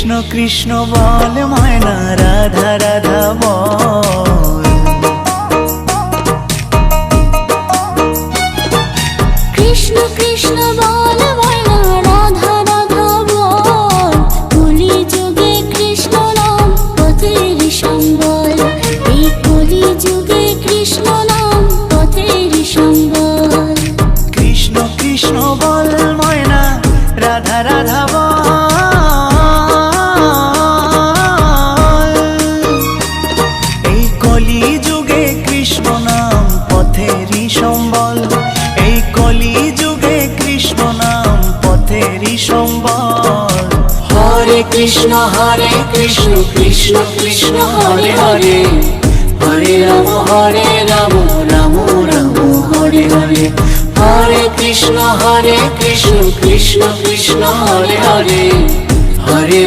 কৃষ্ণ কৃষ্ণ বল ময়না, রাধা রাধা বল। কৃষ্ণ কৃষ্ণ বল ময়না, রাধা রাধা বল। কলি যুগে কৃষ্ণ নাম পথের সম্বল, এই কলি যুগে কৃষ্ণ নাম পথের সম্বল। কৃষ্ণ কৃষ্ণ বল ময়না, রাধা রাধা বল। এই কলি যুগে কৃষ্ণ নাম পথেরই সম্বল, এই কলি যুগে কৃষ্ণ নাম পথেরই সম্বল। হরে কৃষ্ণ কৃষ্ণ কৃষ্ণ হরে হরে, হরে রাম রাম রাম হরে হরে। হরে কৃষ্ণ কৃষ্ণ কৃষ্ণ হরে হরে, হরে